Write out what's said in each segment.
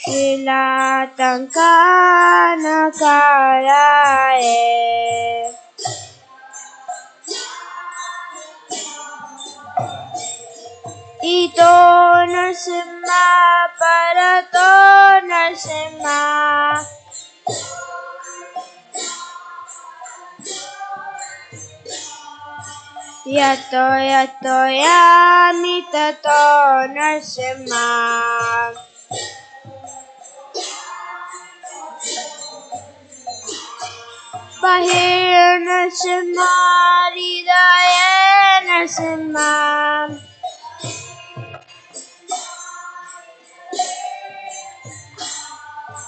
Shilatankanakaraye. Ito Narasimha Parato Narasimha. Yato yato yami tato Narasimha. Bahir Narasimha Hridaya Narasimha.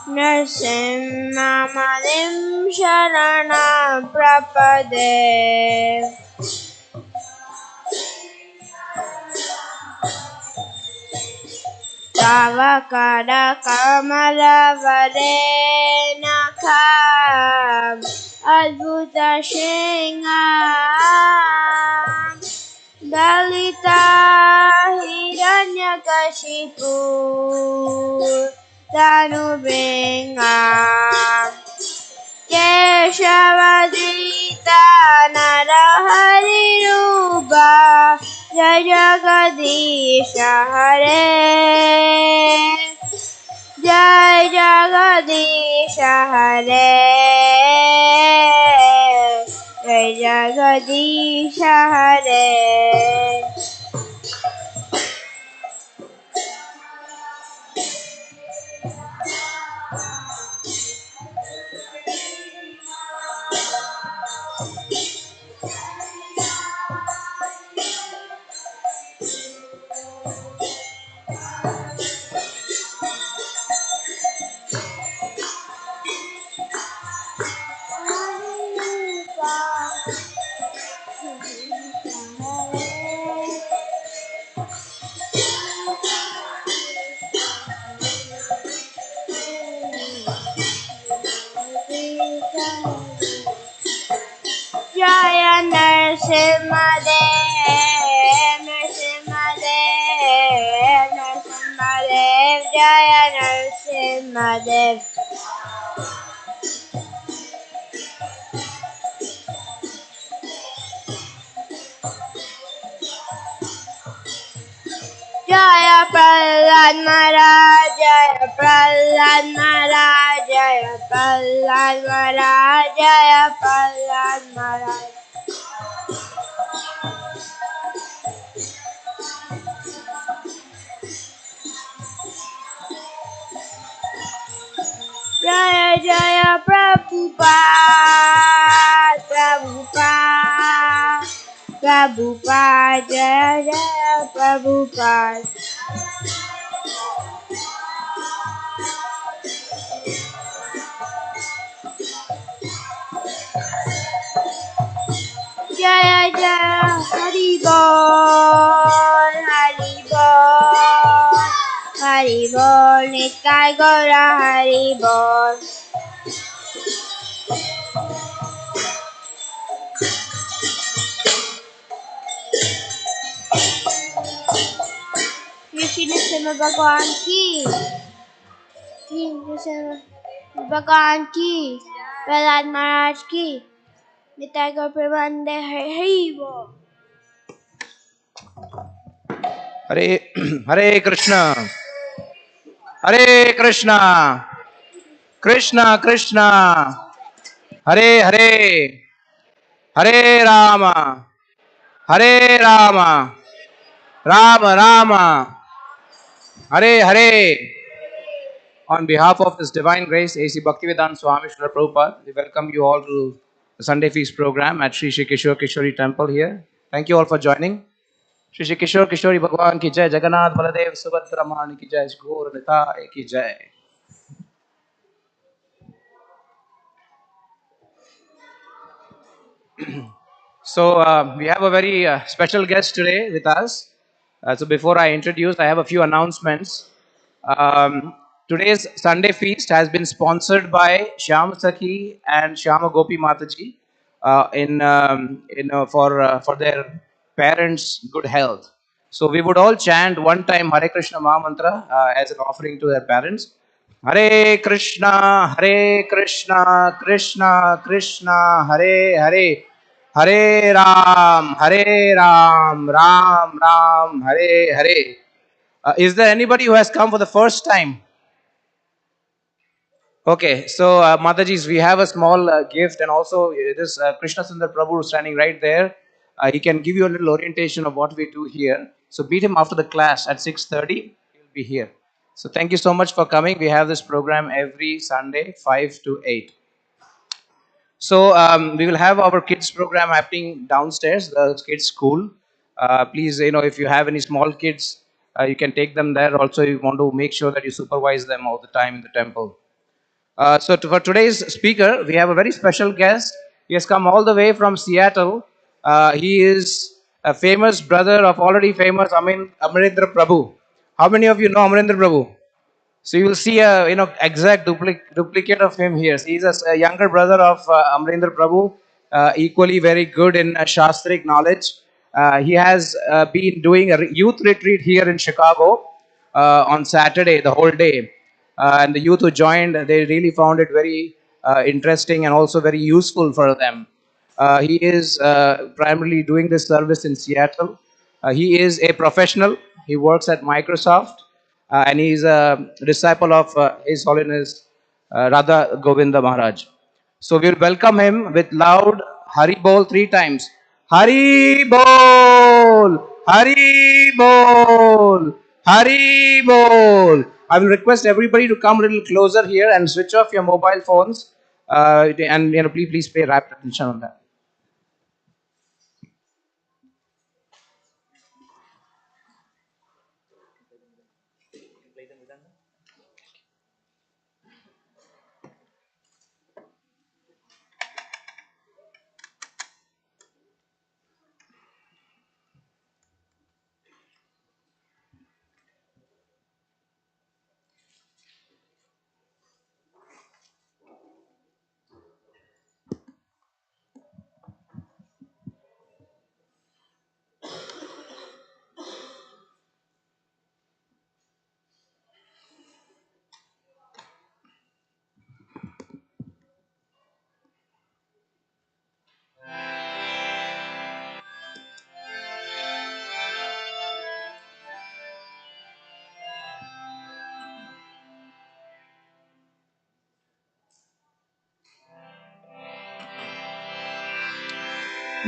Narasimha Madim Sharanam Prapade. Tavakada Kamala Varenakam Adbhuta Shingam Dalita Hiranyakashipu Tanubringam Keshavadita Narahari Rupa Jai Jagadisha Hare. Jai Jagadisha Hare. Jai Jagadisha Hare. Jaya Narasimha Dev, Narasimha Dev, Narasimha Dev, Jaya Narasimha Dev. Jaya Prahlad Maharaj, Jaya Prahlad Maharaj, Jaya Prahlad Maharaj, Jaya Prahlad Maharaj. Jaya Jaya Prabhupada, Prabhupada, Prabhupada, Jaya Jaya Prabhupada. Jaya Jaya Hari Bol, Hari Bol, Hari Bol, Nitai Gaura Hari Bol. Shri Nrsimha Bhagwan ki, Shri Nrsimha Bhagwan ki, Prahlad Maharaj ki, Nitai Gaur Premanande Hari Bol. Hare Hare Krishna, Hare Krishna, Krishna Krishna, Hare Hare, Hare Rama, Hare Rama, Rama Rama, Hare Hare. On behalf of this Divine Grace A.C. Bhaktivedanta Swami Srila Prabhupada, we welcome you all to the Sunday Feast program at Sri Sri Kishore Kishori Temple here. Thank you all for joining. Sri Sri Kishore Kishori Bhagwan ki jai, Jagannath Baladev Subhadra Mani ki jai, Gaur Nitai ki jai. So we have a very special guest today with us. So before I introduce, I have a few announcements. Today's Sunday feast has been sponsored by Shyam Sakhi and Shyama Gopi Mataji for their parents' good health. So we would all chant one time Hare Krishna Maha Mantra as an offering to their parents. Hare Krishna, Krishna Krishna, Hare Hare, Hare Ram, Ram Ram, Hare Hare. Is there anybody who has come for the first time? Okay, so Matajis, we have a small gift, and also this Krishna Sundar Prabhu standing right there. He can give you a little orientation of what we do here. So meet him after the class at 6:30. He'll be here. So thank you so much for coming. We have this program every Sunday, 5 to 8. So we will have our kids program happening downstairs, the kids school. Please, if you have any small kids, you can take them there. Also, you want to make sure that you supervise them all the time in the temple. For today's speaker, we have a very special guest. He has come all the way from Seattle. He is a famous brother of already famous Amarendra Prabhu. How many of you know Amarendra Prabhu? So you will see a exact duplicate of him here. So he's a younger brother of Amarendra Prabhu, equally very good in Shastric knowledge. He has been doing a youth retreat here in Chicago on Saturday, the whole day. And the youth who joined, they really found it very interesting and also very useful for them. He is primarily doing this service in Seattle. He is a professional. He works at Microsoft, and he is a disciple of His Holiness Radha Govinda Maharaj. So we'll welcome him with loud Hari Bol 3 times. Hari Bol! Hari Bol! Hari Bol! I will request everybody to come a little closer here and switch off your mobile phones. And please pay rapt attention on that.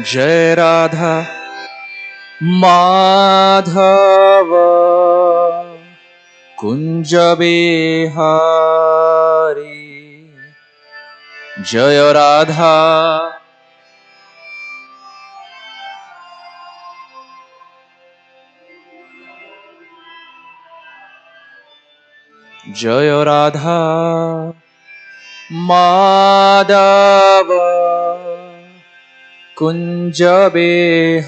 Jai Radha Madhava Kunja Bihari Jaya Radha Jaya Radha Madhava Kunja Bihari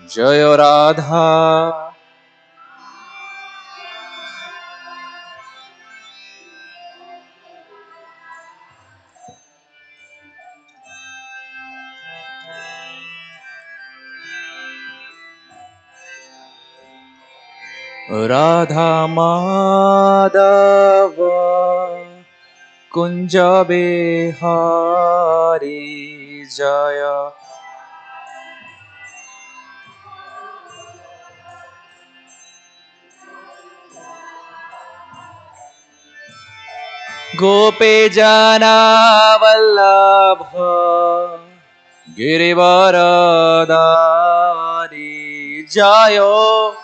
Jaya Radha Radha Madhava Kunja Bihari Jaya Gope Jana Vallabha Girivaradari Jayo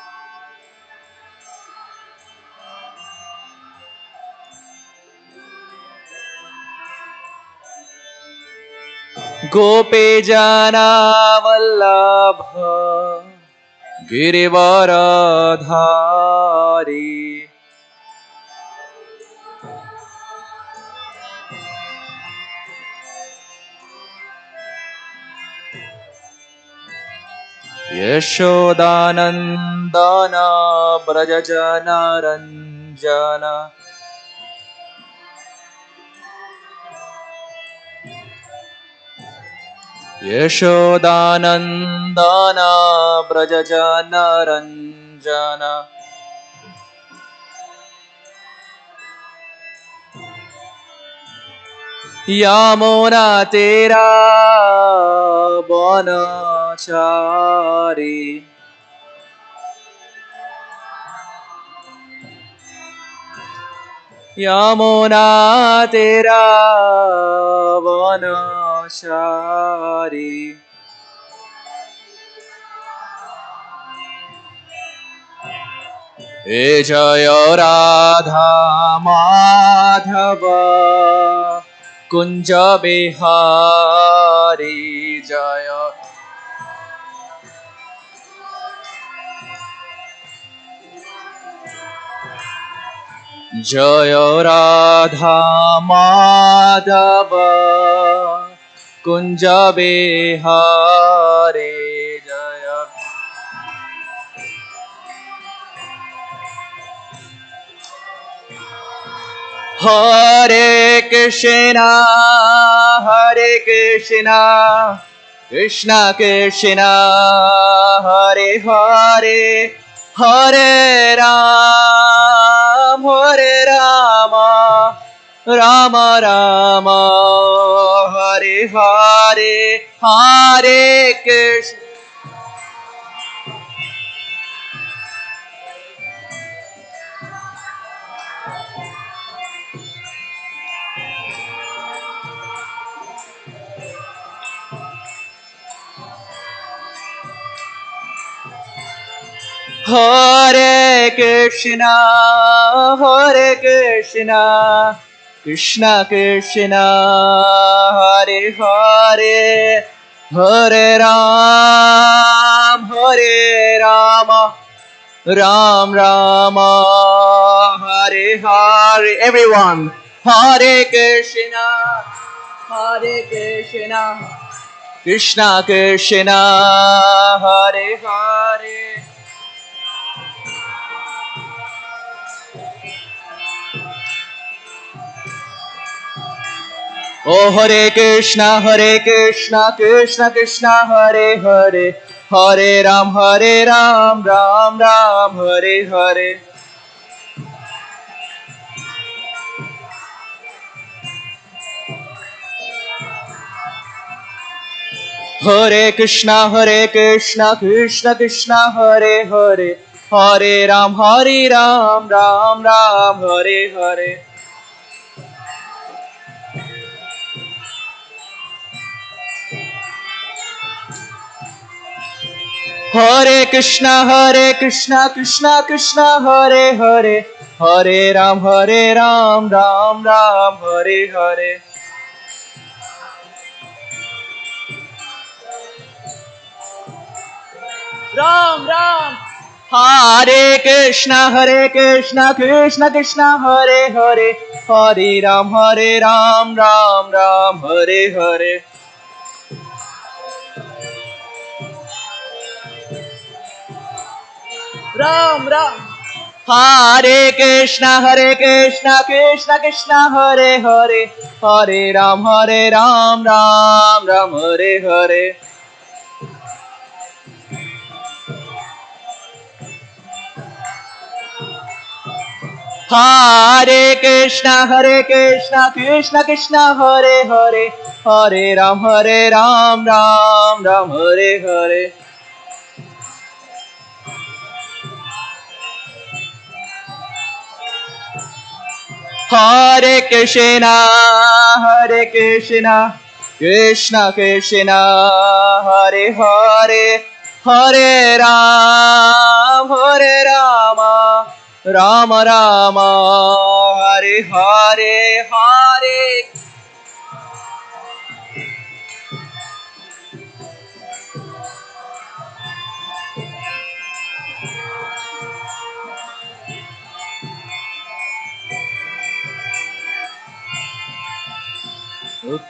Gope Jana Vallabha Girivaradari Yashodanandana Brajajana Ranjana Yashodanandana, 'Yashodanandana, 'Brajajana, Ranjana. 'Yashodanandana, 'Brajajana, Ranjana. 'Yashodanandana, 'Brajajana, Ranjana. 'Yashodanandana, 'Brajajana, Ranjana. 'Yashodanandana, 'Brajajana, Ranjana. 'Yashodanandana, 'Brajajana, Ranjana. Yamuna तेरा बनचारी यमुना तेरा बनचारी हे जय राधा माधव कुंज बिहारी जय जय राधा माधव कुंज बिहारी जय Hare Krishna Krishna Krishna Hare Hare Hare Rama Rama Rama Hare Hare Hare Krishna Hare Krishna Krishna Krishna Hare Hare Hare Rama Ram Rama Hare Hare everyone Hare Krishna Krishna Krishna Hare Hare Oh Hare Krishna Krishna Krishna Hare Hare Hare Ram Ram Ram Hare Hare Hare Krishna Krishna Krishna Hare Hare Hare Ram Ram Ram Hare Hare Hare Krishna Krishna Krishna Hare Hare Hare Ram Ram Ram Hare Hare Ram Hare Krishna Krishna Krishna Hare Hare Hare Ram Ram Hare Hare Ram Hare Krishna Krishna Krishna Hare Hare Hare Ram Ram Hare Hare Hare Krishna Krishna Krishna Hare Hare Hare Ram Ram Hare Hare Hare Krishna Krishna Krishna Hare Hare Hare Rama Rama Rama Hare Hare Hare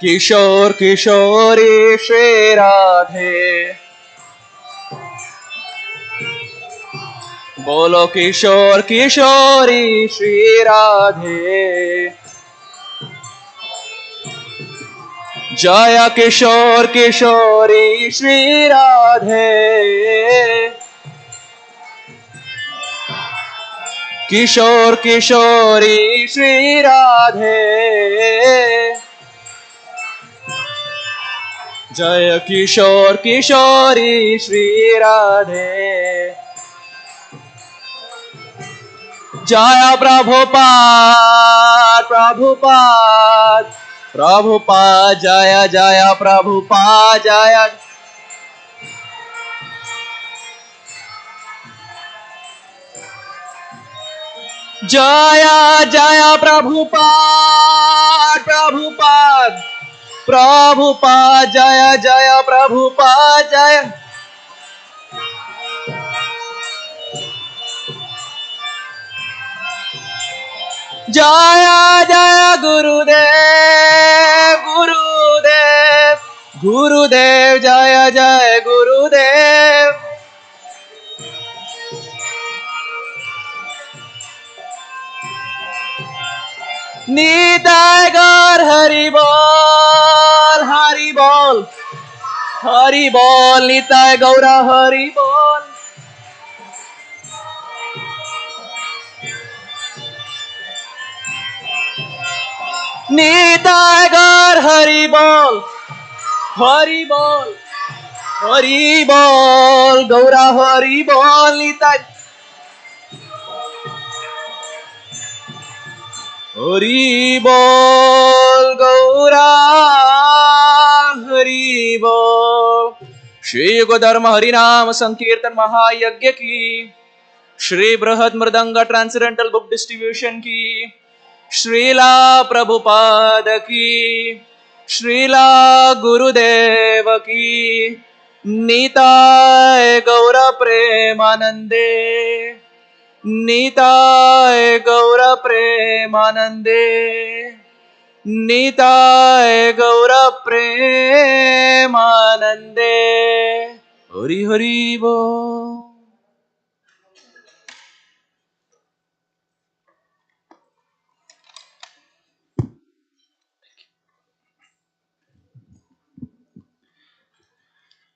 Kishore Kishori Shri Radhe Bolo Kishore Kishori Shri Radhe Jaya Kishore Kishori Shri Radhe Kishore Kishori Shri Radhe जय किशोर किशोरी श्री राधे। जय प्रभुपाद प्रभुपाद प्रभुपाद, जय जय प्रभुपाद जय। जय जय प्रभुपाद प्रभुपाद प्रभुपाद, जय जय प्रभुपाद जय। जय जय गुरुदेव गुरुदेव गुरुदेव, जय जय गुरुदेव। निताय गौर हरि बोल हरि बोल हरि बोल, निताय गौर हरि बोल। निताय गौर हरि बोल हरि बोल हरि बोल, गौरा हरि बोल। निताय हरि बोल गौरा हरि बोल। श्री युग धर्म हरिनाम संकीर्तन महायज्ञ की, श्री बृहद मृदंग ट्रांसेंडेंटल बुक डिस्ट्रीब्यूशन की, श्रीला प्रभुपाद की, श्रीला गुरुदेव की। निताय गौर प्रेमानंदे, निताय गौर प्रेमानंदे, निताय गौर प्रेमानंदे। हरि हरि बोल।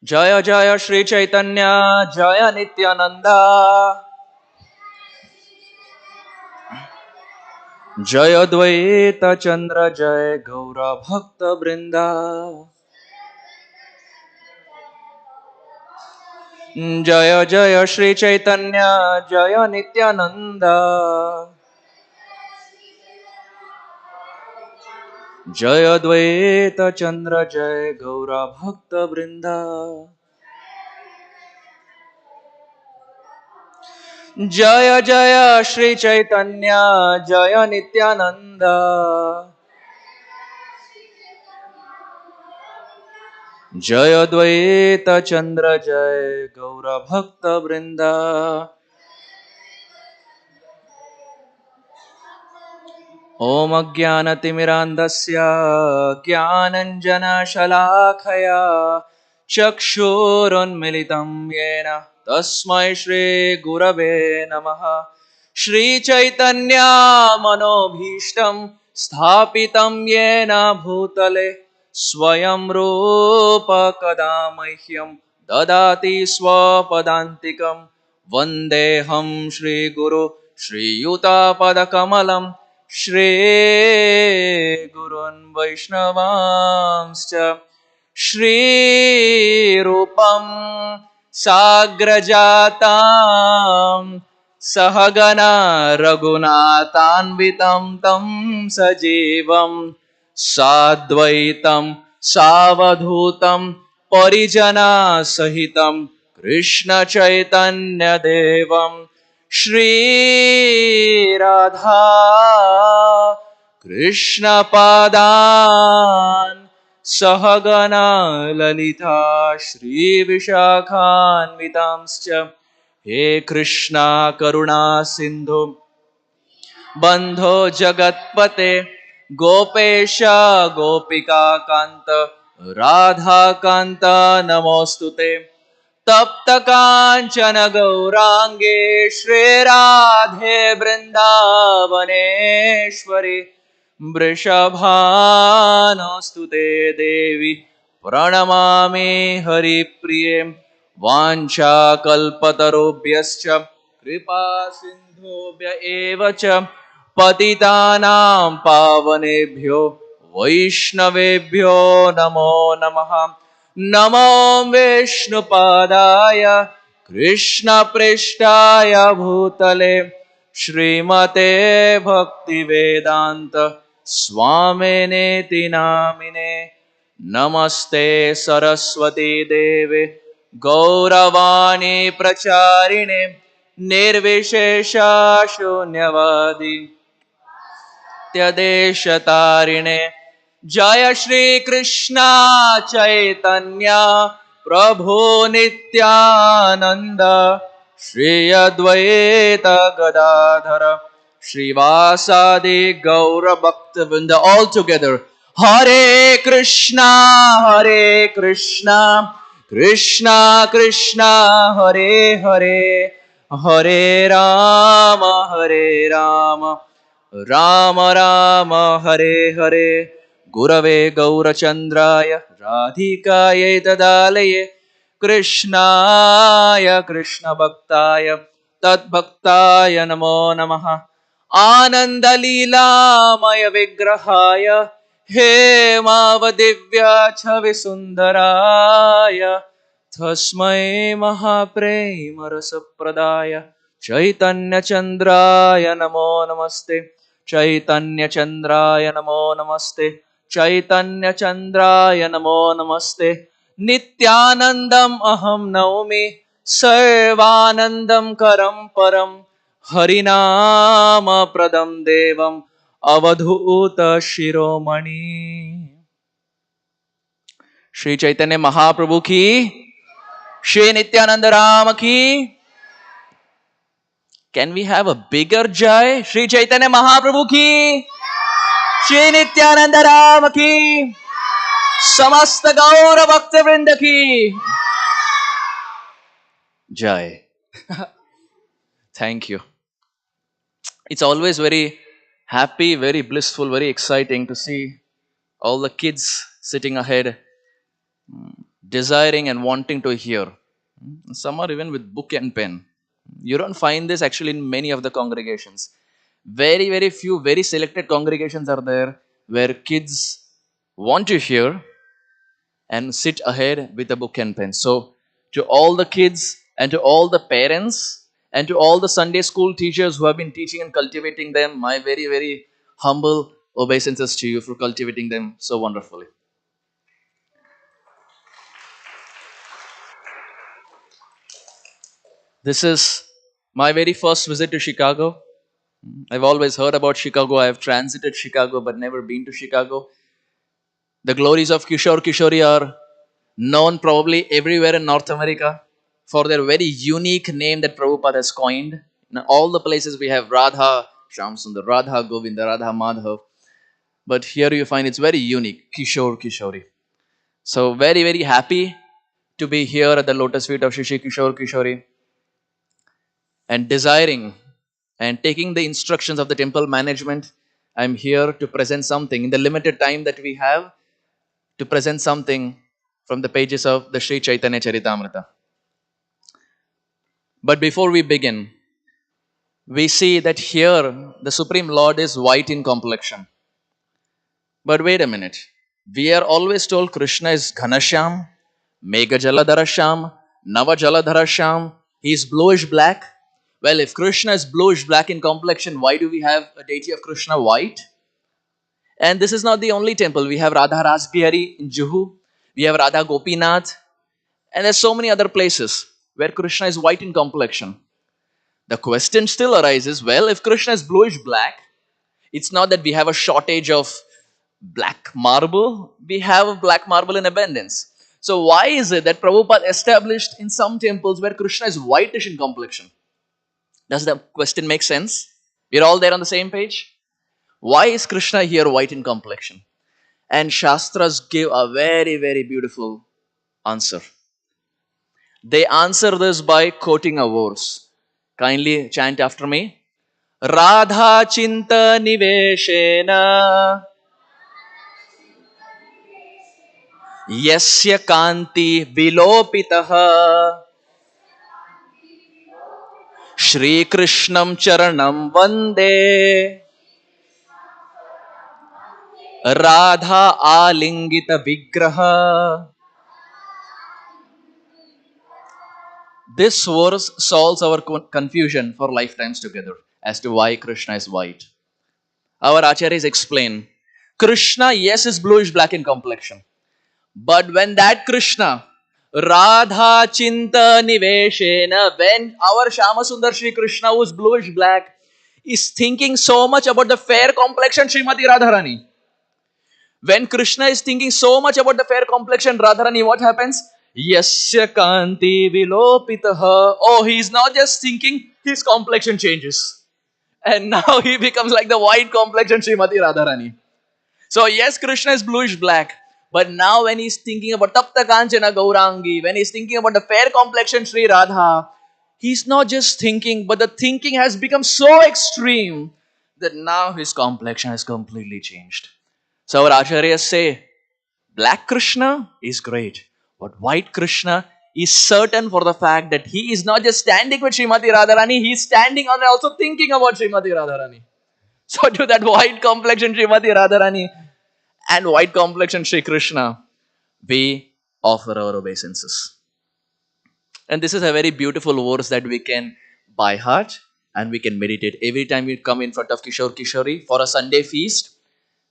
जय जय श्री चैतन्य जय नित्यानंद, जय द्वैत चंद्र जय गौर भक्त वृंदा। जय जय श्री चैतन्य जय नित्यानंद, जय द्वैत चंद्र जय गौर भक्त वृंदा। जय जय श्री चैतन्य जय नित्यानंद, जय द्वैत चंद्र जय गौर भक्त वृंदा। ओम अज्ञानतिमिरान्धस्य ज्ञानञ्जनशलाखया चक्षुरुन्मिलितं येन तस्मै श्रीगुरवे नमः। श्रीचैतन्यमनोभीष्टं स्थापितं येन भूतले स्वयं रूप कदा मह्यं ददाति स्वपदान्तिकं। वन्देऽहं श्रीगुरु श्रीयुतापदकमलं, श्रीगुरून् वैष्णवांश्च। श्रीरूपं साग्रजातां सहगना रघुनाथान्वितं तं सजीवं साद्वैतं सावधूतं परिजनसहितं कृष्णचैतन्यदेवं श्रीराधा कृष्णपादान् सहगना ललिता श्रीविशाखान्वितांश्च। हे कृष्णा करुणा सिन्धु बन्धो जगत्पते, गोपेश गोपिका कान्त राधाकान्त नमोऽस्तुते। तप्त कांचन गौरांगे श्रीराधे वृंदावनेश्वरी, वृषभानुस्तुते देवी प्रणमामि हरिप्रिये। वाञ्छाकल्पतरुभ्यश्च कृपा सिन्धुभ्य एव च पतितानां पावनेभ्यो वैष्णवेभ्यो नमो नमः। नमो विष्णुपादाय कृष्णपृष्ठाय भूतले श्रीमते भक्तिवेदांत स्वामिनेति नामिने नमस्ते सरस्वती देवे गौरवाणी प्रचारिणे निर्विशेषा शून्यवादी त्यदेशतारिणे जय श्री कृष्ण चैतन्य प्रभु नित्यानंद श्री अद्वैत गदाधर श्रीवासादि गौर भक्त वृंद all together हरे कृष्णा कृष्णा कृष्णा हरे हरे हरे राम राम राम हरे हरे गुरवे गौरचन्द्राय राधिकायै ददालये कृष्णाय कृष्णभक्ताय तद्भक्ताय नमो नमः आनन्दलीलामय विग्रहाय हेमावदिव्याच्छविसुन्दराय तस्मै महाप्रेमरसप्रदाय चैतन्यचन्द्राय नमो नमस्ते चैतन्यचन्द्राय नमो नमस्ते चैतन्यचन्द्राय नमो नमस्ते नित्यानन्दम् अहं नौमि सर्वानन्दं करं परं हरिनामप्रदं देवम् अवधूत शिरोमणि श्री चैतन्य महाप्रभु की श्री नित्यानंद राम की Can we have a bigger jai? Shri Chaitanya Mahaprabhu ki, Shri Nityananda Ram ki, Samasta Gaura Bhakta Vrinda ki. Jai. Thank you. It's always very happy, very blissful, very exciting to see all the kids sitting ahead, desiring and wanting to hear. Some are even with book and pen. You don't find this actually in many of the congregations. Very, very few, very selected congregations are there where kids want to hear and sit ahead with a book and pen. So, to all the kids and to all the parents and to all the Sunday school teachers who have been teaching and cultivating them, my very, very humble obeisances to you for cultivating them so wonderfully. This is my very first visit to Chicago. I've always heard about Chicago. I've transited Chicago but never been to Chicago. The glories of Kishore Kishori are known probably everywhere in North America for their very unique name that Prabhupada has coined. In all the places we have Radha, Shamsundar, Radha Govinda, Radha Madhav. But here you find it's very unique, Kishore Kishori. So very, very happy to be here at the lotus feet of Shri Kishore Kishori and desiring and taking the instructions of the temple management. I'm here to present something in the limited time that we have to present something from the pages of the Sri Chaitanya Charitamrita. But before we begin, we see that here the Supreme Lord is white in complexion. But wait a minute. We are always told Krishna is Ghanashyam, Megha Jaladharasham, Nava Jaladharasham. He is bluish black. Well, if Krishna is bluish black in complexion, why do we have a deity of Krishna white? And this is not the only temple. We have Radha Rasbihari in Juhu. We have Radha Gopinath. And there's so many other places where Krishna is white in complexion. The question still arises, well, if Krishna is bluish black, it's not that we have a shortage of black marble. We have black marble in abundance. So why is it that Prabhupada established in some temples where Krishna is whitish in complexion? Does the question make sense? We're all there on the same page? Why is Krishna here white in complexion? And Shastras give a very, very beautiful answer. They answer this by quoting a verse. Kindly chant after me. Radha Chinta Niveshena Yasya Kanti Vilopitaha Shri Krishnam Charanam Vande Radha Alingita Vigraha This verse solves our confusion for lifetimes together as to why Krishna is white. Our acharyas explain Krishna, yes, is bluish black in complexion. But when that Krishna, Radha Chinta Niveshena, when our Shyamasundar Shri Krishna, who is bluish black, is thinking so much about the fair complexion Srimati Radharani. When Krishna is thinking so much about the fair complexion Radharani, what happens? Yasya Kanti Vilopitaha. Oh, he is not just thinking, his complexion changes. And now he becomes like the white complexion Srimati Radharani. So yes, Krishna is bluish black. But now when he's thinking about Tapta Kanchana Gaurangi, when he's thinking about the fair complexion Sri Radha, he's not just thinking, but the thinking has become so extreme that now his complexion has completely changed. So our acharyas say, black Krishna is great, but white Krishna is certain for the fact that he is not just standing with Srimati Radharani, he is standing and also thinking about Srimati Radharani. So to that white complexion Srimati Radharani and white complexion Sri Krishna, we offer our obeisances. And this is a very beautiful verse that we can by heart and we can meditate. Every time we come in front of Kishore Kishori for a Sunday feast,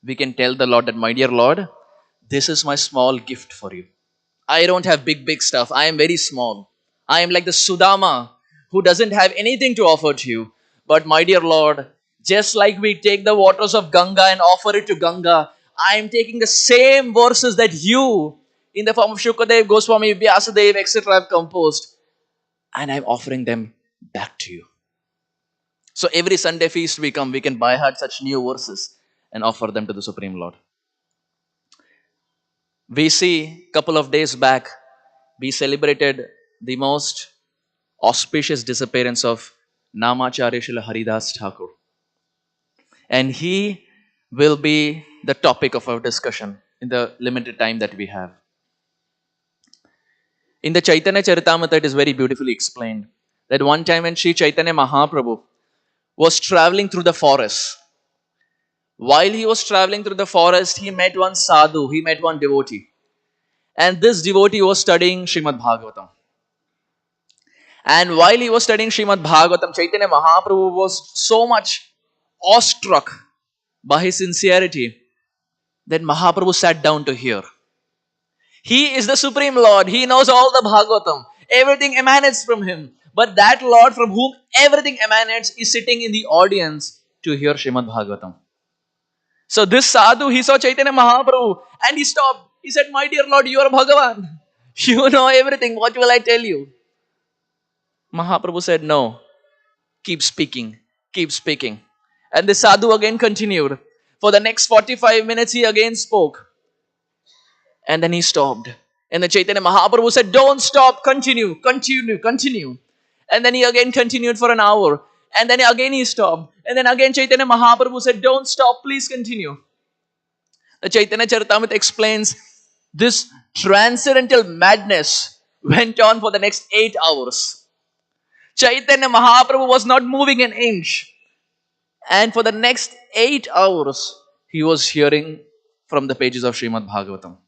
we can tell the Lord that, my dear Lord, this is my small gift for you. I don't have big stuff. I am very small. I am like the Sudama who doesn't have anything to offer to you. But my dear Lord, just like we take the waters of Ganga and offer it to Ganga, I am taking the same verses that you, in the form of Shukadev, Goswami, Vyasadev, etc., have composed, and I am offering them back to you. So every Sunday feast we come, we can by heart such new verses and offer them to the Supreme Lord. We see a couple of days back, we celebrated the most auspicious disappearance of Namacharya Srila Haridas Thakur. And he will be the topic of our discussion in the limited time that we have. In the Chaitanya Charitamrita, it is very beautifully explained that one time when Sri Chaitanya Mahaprabhu was traveling through the forest, while he was traveling through the forest, he met one sadhu, he met one devotee. And this devotee was studying Srimad Bhagavatam. And while he was studying Srimad Bhagavatam, Chaitanya Mahaprabhu was so much awestruck by his sincerity that Mahaprabhu sat down to hear. He is the Supreme Lord. He knows all the Bhagavatam. Everything emanates from him. But that Lord from whom everything emanates is sitting in the audience to hear Srimad Bhagavatam. So this sadhu, he saw Chaitanya Mahaprabhu and he stopped. He said, my dear Lord, you are Bhagavan. You know everything. What will I tell you? Mahaprabhu said, no. Keep speaking. Keep speaking. And the sadhu again continued. For the next 45 minutes, he again spoke. And then he stopped. And the Chaitanya Mahaprabhu said, don't stop. Continue. Continue. Continue. And then he again continued for an hour. And then again he stopped. And then again Chaitanya Mahaprabhu said, don't stop. Please continue. The Chaitanya Charitamrita explains this transcendental madness went on for the next 8 hours. Chaitanya Mahaprabhu was not moving an inch. And for the next 8 hours, he was hearing from the pages of Srimad Bhagavatam.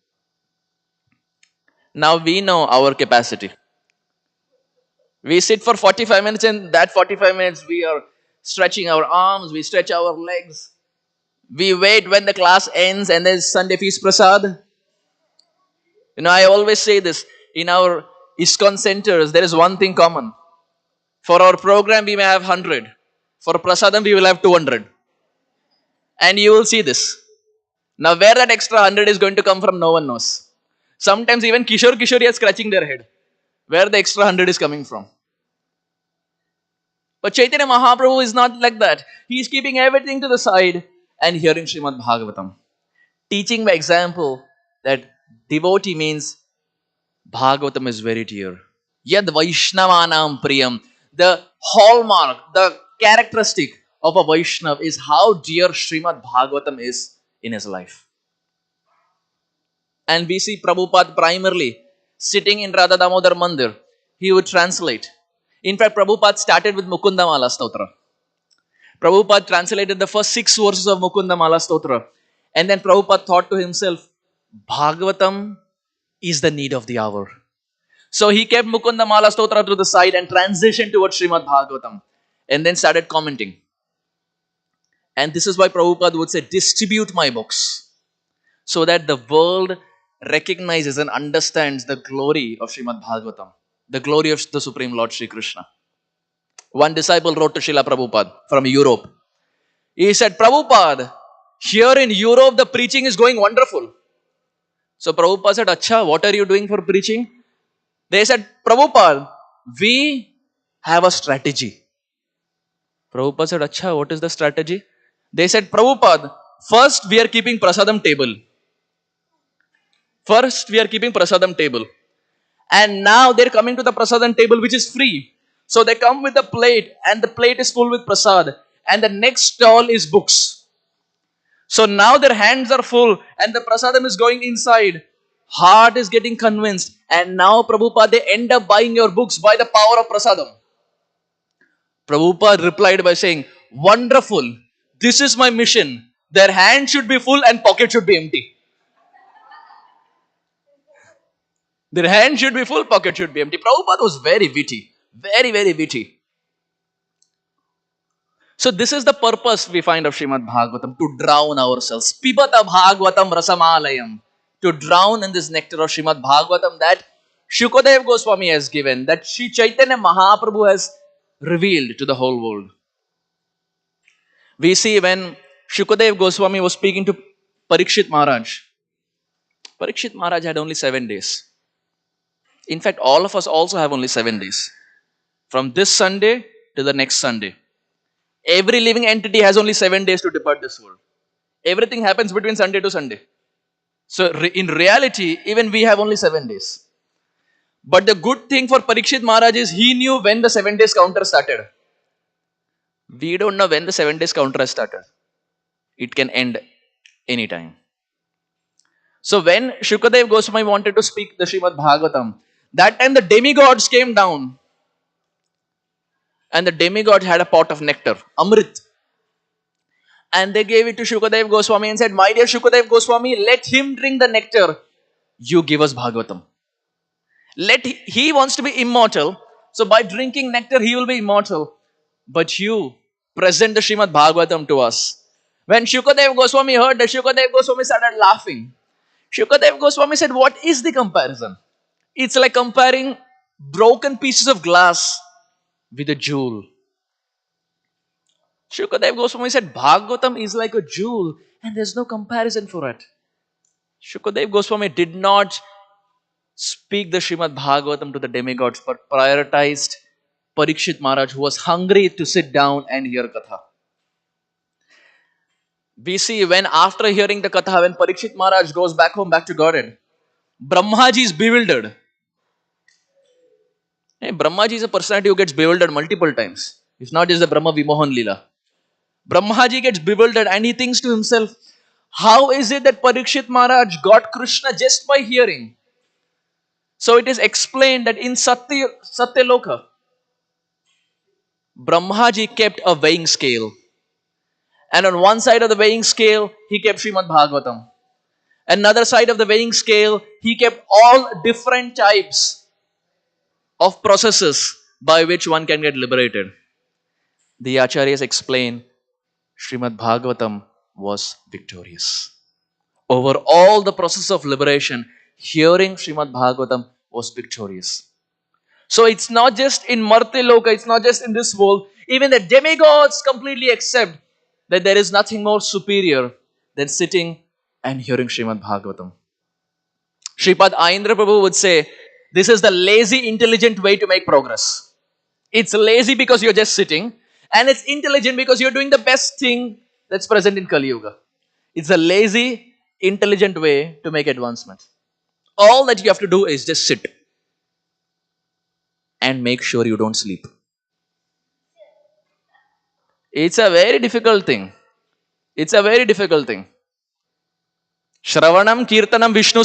Now we know our capacity. We sit for 45 minutes and that 45 minutes we are stretching our arms, we stretch our legs. We wait when the class ends and there's Sunday feast prasad. You know, I always say this, in our ISKCON centers, there is one thing common. For our program, we may have 100. For prasadam, we will have 200. And you will see this. Now, where that extra 100 is going to come from, no one knows. Sometimes even Kishore Kishori are scratching their head. Where the extra 100 is coming from. But Chaitanya Mahaprabhu is not like that. He is keeping everything to the side and hearing Srimad Bhagavatam. Teaching by example that devotee means Bhagavatam is very dear. Yad Vaishnavanam Priyam. The hallmark, the characteristic of a Vaishnav is how dear Srimad Bhagavatam is in his life. And we see Prabhupada primarily sitting in Radha Damodar Mandir. He would translate. In fact, Prabhupada started with Mukundamala Stotra. Prabhupada translated the first 6 verses of Mukundamala Stotra. And then Prabhupada thought to himself, Bhagavatam is the need of the hour. So he kept Mukunda Mala Stotra to the side and transitioned towards Srimad Bhagavatam and then started commenting. And this is why Prabhupada would say, distribute my books so that the world recognizes and understands the glory of Srimad Bhagavatam, the glory of the Supreme Lord Sri Krishna. One disciple wrote to Srila Prabhupada from Europe. He said, Prabhupada, here in Europe the preaching is going wonderful. So Prabhupada said, Acha, what are you doing for preaching? They said, Prabhupada, we have a strategy. Prabhupada said, Acha, what is the strategy? They said, Prabhupada, first we are keeping prasadam table. First we are keeping prasadam table. And now they're coming to the prasadam table which is free. So they come with a plate and the plate is full with prasad. And the next stall is books. So now their hands are full and the prasadam is going inside. Heart is getting convinced. And now Prabhupada, they end up buying your books by the power of prasadam. Prabhupada replied by saying, wonderful. This is my mission. Their hand should be full and pocket should be empty. Their hand should be full, pocket should be empty. Prabhupada was very witty. Very, very witty. So this is the purpose we find of Srimad Bhagavatam, to drown ourselves. Pibata Bhagavatam Rasamalayam. To drown in this nectar of Srimad Bhagavatam that Shukadev Goswami has given, that Sri Chaitanya Mahaprabhu has revealed to the whole world. We see when Shukadev Goswami was speaking to Parikshit Maharaj. Parikshit Maharaj had only 7 days. In fact, all of us also have only 7 days. From this Sunday to the next Sunday. Every living entity has only 7 days to depart this world. Everything happens between Sunday to Sunday. So in reality, even we have only 7 days. But the good thing for Parikshit Maharaj is he knew when the 7 days counter started. We don't know when the 7 days counter has started. It can end anytime. So when Shukadev Goswami wanted to speak the Srimad Bhagavatam, that time the demigods came down. And the demigod had a pot of nectar, Amrit. And they gave it to Shukadev Goswami and said, my dear Shukadev Goswami, let him drink the nectar. You give us Bhagavatam. He wants to be immortal. So by drinking nectar, he will be immortal. But you present the Srimad Bhagavatam to us. When Shukadev Goswami heard that, Shukadev Goswami started laughing. Shukadev Goswami said, what is the comparison? It's like comparing broken pieces of glass with a jewel. Shukadev Goswami said, Bhagavatam is like a jewel and there's no comparison for it. Shukadev Goswami did not speak the Srimad Bhagavatam to the demigods, but prioritized Parikshit Maharaj, who was hungry to sit down and hear Katha. We see when after hearing the Katha, when Parikshit Maharaj goes back home, back to Godhead, Brahmaji is bewildered. Hey, Brahmaji is a personality who gets bewildered multiple times. It's not just the Brahma Vimohan Leela. Brahmaji gets bewildered and he thinks to himself, how is it that Parikshit Maharaj got Krishna just by hearing? So it is explained that in Satyaloka, Brahmaji kept a weighing scale. And on one side of the weighing scale, he kept Srimad Bhagavatam. Another side of the weighing scale, he kept all different types of processes by which one can get liberated. The Acharyas explain, Srimad Bhagavatam was victorious. Over all the process of liberation, hearing Srimad Bhagavatam was victorious. So it's not just in Martyaloka, it's not just in this world. Even the demigods completely accept that there is nothing more superior than sitting and hearing Srimad Bhagavatam. Sripad Ayendra Prabhu would say, this is the lazy, intelligent way to make progress. It's lazy because you're just sitting, and it's intelligent because you're doing the best thing that's present in Kali Yuga. It's a lazy, intelligent way to make advancement. All that you have to do is just sit and make sure you don't sleep. It's a very difficult thing. It's a very difficult thing. Shravanam Kirtanam Vishnu